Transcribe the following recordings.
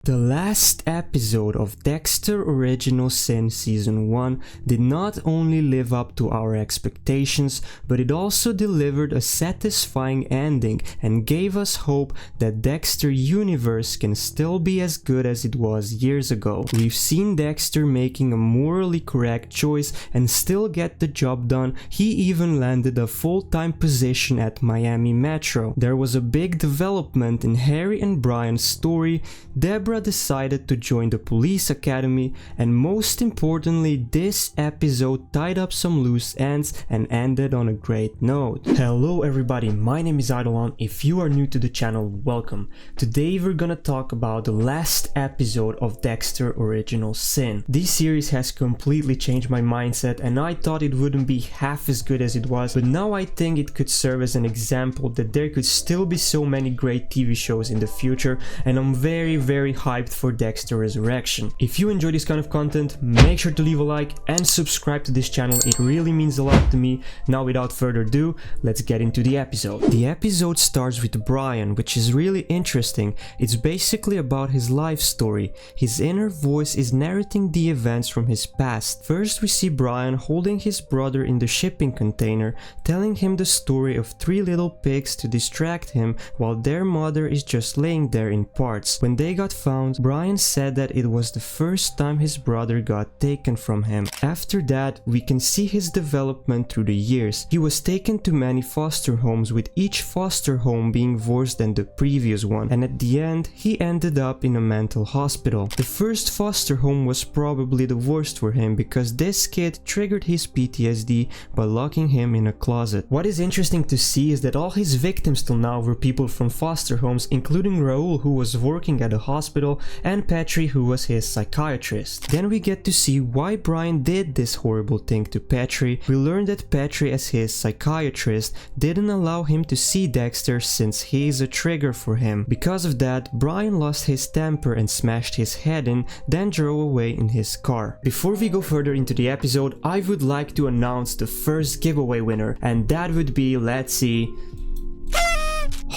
The last episode of Dexter Original Sin Season 1 did not only live up to our expectations, but it also delivered a satisfying ending and gave us hope that Dexter universe can still be as good as it was years ago. We've seen Dexter making a morally correct choice and still get the job done. He even landed a full-time position at Miami Metro. There was a big development in Harry and Brian's story. Deborah decided to join the police academy, and most importantly, this episode tied up some loose ends and ended on a great note. Hello everybody, my name is Eidolon. If you are new to the channel, welcome. Today we're gonna talk about the last episode of Dexter Original Sin. This series has completely changed my mindset, and I thought it wouldn't be half as good as it was, but now I think it could serve as an example that there could still be so many great TV shows in the future, and I'm very hyped for Dexter Resurrection. If you enjoy this kind of content, make sure to leave a like and subscribe to this channel, it really means a lot to me. Now without further ado, let's get into the episode. The episode starts with Brian, which is really interesting. It's basically about his life story. His inner voice is narrating the events from his past. First we see Brian holding his brother in the shipping container, telling him the story of three little pigs to distract him while their mother is just laying there in parts. When they got found, Brian said that it was the first time his brother got taken from him. After that, we can see his development through the years. He was taken to many foster homes, with each foster home being worse than the previous one, and at the end, he ended up in a mental hospital. The first foster home was probably the worst for him because this kid triggered his PTSD by locking him in a closet. What is interesting to see is that all his victims till now were people from foster homes, including Raul, who was working at a hospital, and Petrie, who was his psychiatrist. Then we get to see why Brian did this horrible thing to Petrie. We learn that Petrie, as his psychiatrist, didn't allow him to see Dexter since he is a trigger for him. Because of that, Brian lost his temper and smashed his head in, then drove away in his car. Before we go further into the episode, I would like to announce the first giveaway winner, and that would be, let's see,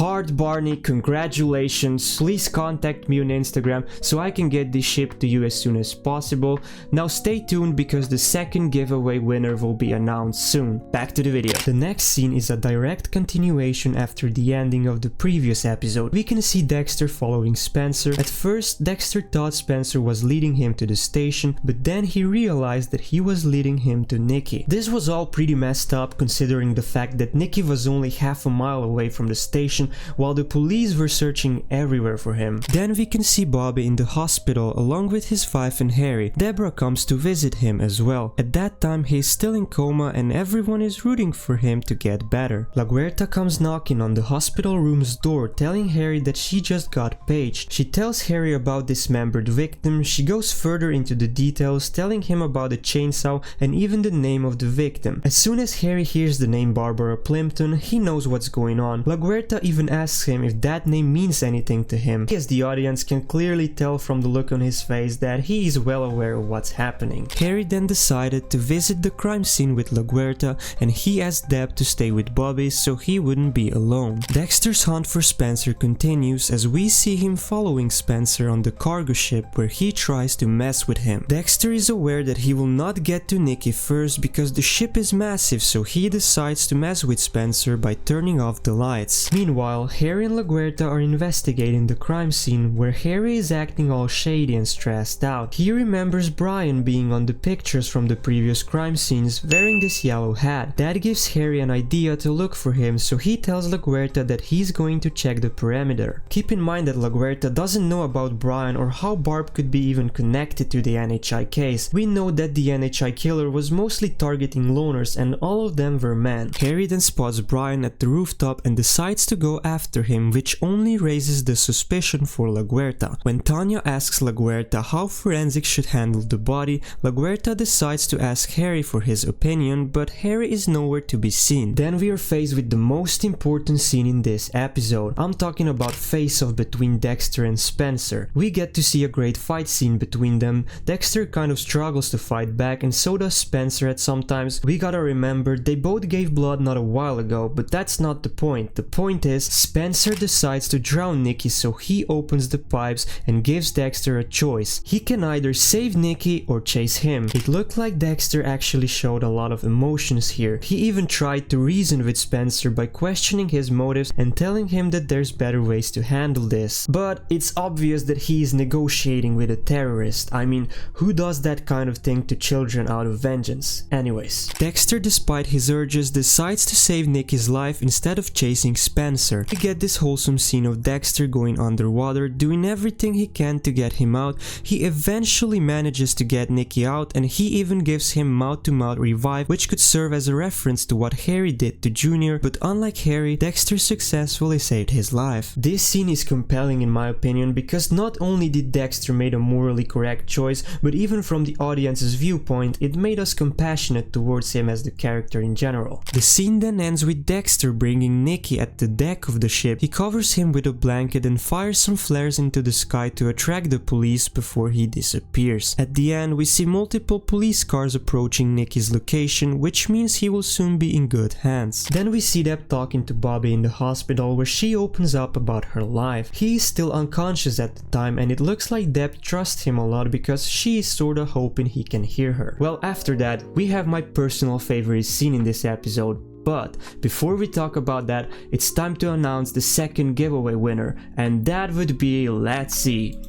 Hard Barney. Congratulations. Please contact me on Instagram so I can get this shipped to you as soon as possible. Now stay tuned because the second giveaway winner will be announced soon. Back to the video. The next scene is a direct continuation after the ending of the previous episode. We can see Dexter following Spencer. At first, Dexter thought Spencer was leading him to the station, but then he realized that he was leading him to Nikki. This was all pretty messed up considering the fact that Nikki was only half a mile away from the station while the police were searching everywhere for him. Then we can see Bobby in the hospital along with his wife and Harry. Deborah comes to visit him as well. At that time he is still in coma and everyone is rooting for him to get better. La Guerta comes knocking on the hospital room's door, telling Harry that she just got paged. She tells Harry about dismembered victim. She goes further into the details, telling him about the chainsaw and even the name of the victim. As soon as Harry hears the name Barbara Plimpton, he knows what's going on. La Guerta even asks him if that name means anything to him. He, as the audience, can clearly tell from the look on his face that he is well aware of what's happening. Harry then decided to visit the crime scene with La Guerta, and he asked Deb to stay with Bobby so he wouldn't be alone. Dexter's hunt for Spencer continues as we see him following Spencer on the cargo ship where he tries to mess with him. Dexter is aware that he will not get to Nikki first because the ship is massive, so he decides to mess with Spencer by turning off the lights. Meanwhile, Harry and La Guerta are investigating the crime scene where Harry is acting all shady and stressed out. He remembers Brian being on the pictures from the previous crime scenes wearing this yellow hat. That gives Harry an idea to look for him, so he tells La Guerta that he's going to check the perimeter. Keep in mind that La Guerta doesn't know about Brian or how Barb could be even connected to the NHI case. We know that the NHI killer was mostly targeting loners and all of them were men. Harry then spots Brian at the rooftop and decides to go after him, which only raises the suspicion for La Guerta. When Tanya asks La Guerta how forensics should handle the body, La Guerta decides to ask Harry for his opinion, but Harry is nowhere to be seen. Then we are faced with the most important scene in this episode. I'm talking about face-off between Dexter and Spencer. We get to see a great fight scene between them. Dexter kind of struggles to fight back and so does Spencer at sometimes. We gotta remember they both gave blood not a while ago, but that's not the point. The point is this, Spencer decides to drown Nikki, so he opens the pipes and gives Dexter a choice. He can either save Nikki or chase him. It looked like Dexter actually showed a lot of emotions here. He even tried to reason with Spencer by questioning his motives and telling him that there's better ways to handle this. But it's obvious that he is negotiating with a terrorist. I mean, who does that kind of thing to children out of vengeance? Anyways, Dexter, despite his urges, decides to save Nikki's life instead of chasing Spencer. We get this wholesome scene of Dexter going underwater, doing everything he can to get him out. He eventually manages to get Nikki out, and he even gives him mouth-to-mouth revive, which could serve as a reference to what Harry did to Junior, but unlike Harry, Dexter successfully saved his life. This scene is compelling in my opinion because not only did Dexter make a morally correct choice, but even from the audience's viewpoint, it made us compassionate towards him as the character in general. The scene then ends with Dexter bringing Nikki at the deck of the ship. He covers him with a blanket and fires some flares into the sky to attract the police before he disappears. At the end, we see multiple police cars approaching Nikki's location, which means he will soon be in good hands. Then we see Deb talking to Bobby in the hospital, where she opens up about her life. He is still unconscious at the time, and it looks like Deb trusts him a lot because she is sorta hoping he can hear her. Well, after that, we have my personal favorite scene in this episode. But before we talk about that, it's time to announce the second giveaway winner, and that would be, let's see,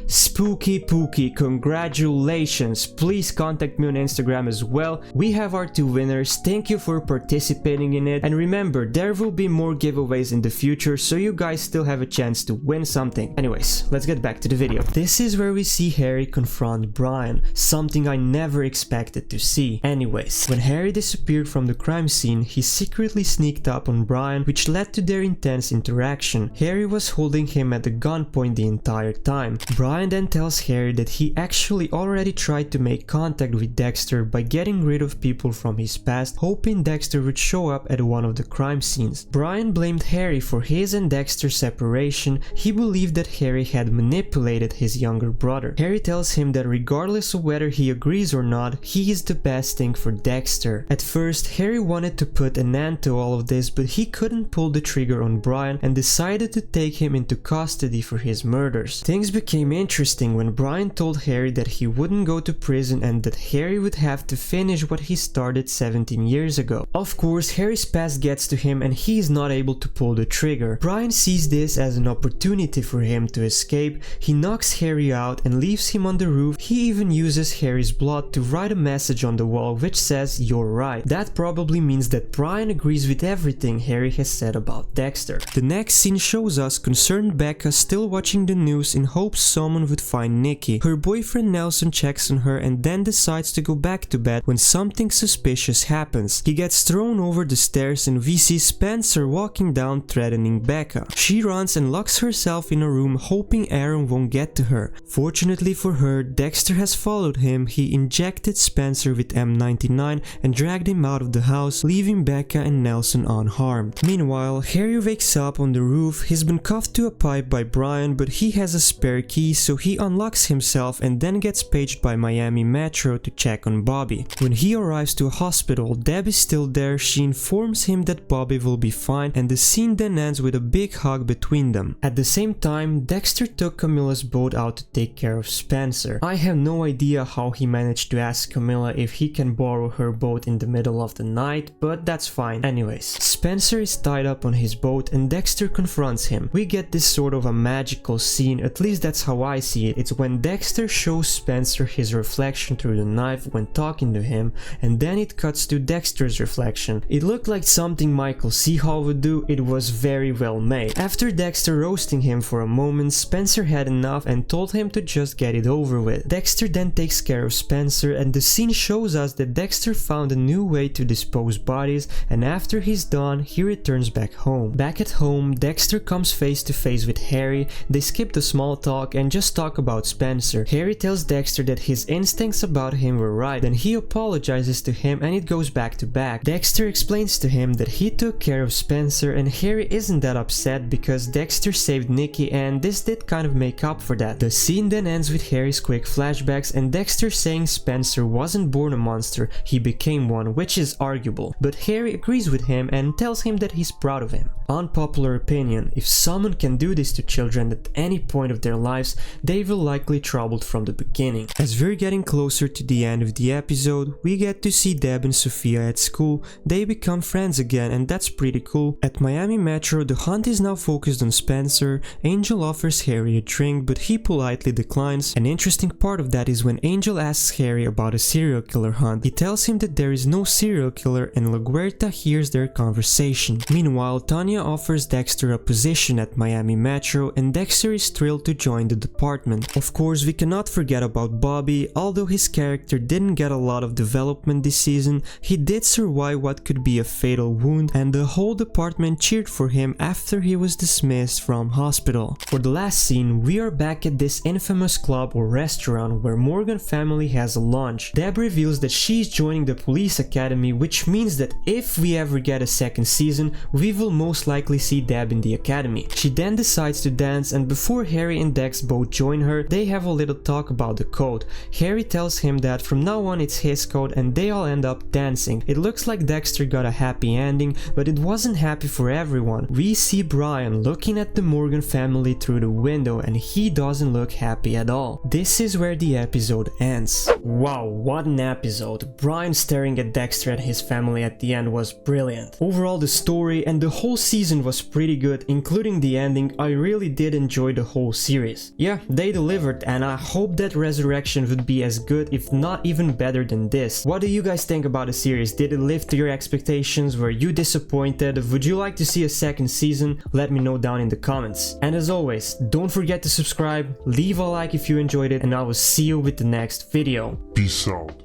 Spooky Pookie, congratulations! Please contact me on Instagram as well. We have our 2 winners, thank you for participating in it, and remember, there will be more giveaways in the future, so you guys still have a chance to win something. Anyways, let's get back to the video. This is where we see Harry confront Brian, something I never expected to see. Anyways, when Harry disappeared from the crime scene, he secretly sneaked up on Brian, which led to their intense interaction. Harry was holding him at the gunpoint the entire time. Brian then tells Harry that he actually already tried to make contact with Dexter by getting rid of people from his past, hoping Dexter would show up at one of the crime scenes. Brian blamed Harry for his and Dexter's separation. He believed that Harry had manipulated his younger brother. Harry tells him that regardless of whether he agrees or not, he is the best thing for Dexter. At first, Harry wanted to put an end to all of this, but he couldn't pull the trigger on Brian and decided to take him into custody for his murders. Things became interesting when Brian told Harry that he wouldn't go to prison and that Harry would have to finish what he started 17 years ago. Of course, Harry's past gets to him and he is not able to pull the trigger. Brian sees this as an opportunity for him to escape. He knocks Harry out and leaves him on the roof. He even uses Harry's blood to write a message on the wall which says, "You're right." That probably means that Brian agrees with everything Harry has said about Dexter. The next scene shows us concerned Becca still watching the news in hopes someone would find Nikki. Her boyfriend Nelson checks on her and then decides to go back to bed when something suspicious happens. He gets thrown over the stairs and we see Spencer walking down threatening Becca. She runs and locks herself in a room hoping Aaron won't get to her. Fortunately for her, Dexter has followed him. He injected Spencer with M99 and dragged him out of the house, leaving Becca and Nelson unharmed. Meanwhile, Harry wakes up on the roof. He's been cuffed to a pipe by Brian, but he has a spare key, so he unlocks himself and then gets paged by Miami Metro to check on Bobby. When he arrives to a hospital, Deb is still there. She informs him that Bobby will be fine, and the scene then ends with a big hug between them. At the same time, Dexter took Camilla's boat out to take care of Spencer. I have no idea how he managed to ask Camilla if he can borrow her boat in the middle of the night, but that's fine. Anyways, Spencer is tied up on his boat and Dexter confronts him. We get this sort of a magical scene, at least that's how I see it. It's when Dexter shows Spencer his reflection through the knife when talking to him, and then it cuts to Dexter's reflection. It looked like something Michael C. Hall would do. It was very well made. After Dexter roasting him for a moment, Spencer had enough and told him to just get it over with. Dexter then takes care of Spencer, and the scene shows us that Dexter found a new way to dispose bodies, and after he's done, he returns back home. Back at home, Dexter comes face to face with Harry. They skip the small talk and just talk about Spencer. Harry tells Dexter that his instincts about him were right, then he apologizes to him and it goes back to back. Dexter explains to him that he took care of Spencer, and Harry isn't that upset because Dexter saved Nikki and this did kind of make up for that. The scene then ends with Harry's quick flashbacks and Dexter saying Spencer wasn't born a monster, he became one, which is arguable, but Harry agrees with him and tells him that he's proud of him. Unpopular opinion: if someone can do this to children at any point of their lives, they were likely troubled from the beginning. As we're getting closer to the end of the episode, we get to see Deb and Sophia at school. They become friends again, and that's pretty cool. At Miami Metro, the hunt is now focused on Spencer. Angel offers Harry a drink, but he politely declines. An interesting part of that is when Angel asks Harry about a serial killer hunt. He tells him that there is no serial killer, and LaGuerta hears their conversation. Meanwhile, Tanya offers Dexter a position at Miami Metro, and Dexter is thrilled to join the department. Of course, we cannot forget about Bobby. Although his character didn't get a lot of development this season, he did survive what could be a fatal wound, and the whole department cheered for him after he was dismissed from hospital. For the last scene, we are back at this infamous club or restaurant where Morgan family has a lunch. Deb reveals that she's joining the police academy, which means that if we ever get a second season, we will most likely see Deb in the academy. She then decides to dance, and before Harry and Dex both join her, they have a little talk about the code. Harry tells him that from now on it's his code, and they all end up dancing. It looks like Dexter got a happy ending, but it wasn't happy for everyone. We see Brian looking at the Morgan family through the window, and he doesn't look happy at all. This is where the episode ends. Wow, what an episode. Brian staring at Dexter and his family at the end was brilliant. Overall, the story and the whole season was pretty good, including the ending. I really did enjoy the whole series. Yeah, they delivered, and I hope that Resurrection would be as good, if not even better than this. What do you guys think about the series? Did it live to your expectations? Were you disappointed? Would you like to see a second season? Let me know down in the comments. And as always, don't forget to subscribe, leave a like if you enjoyed it, and I will see you with the next video. Peace out.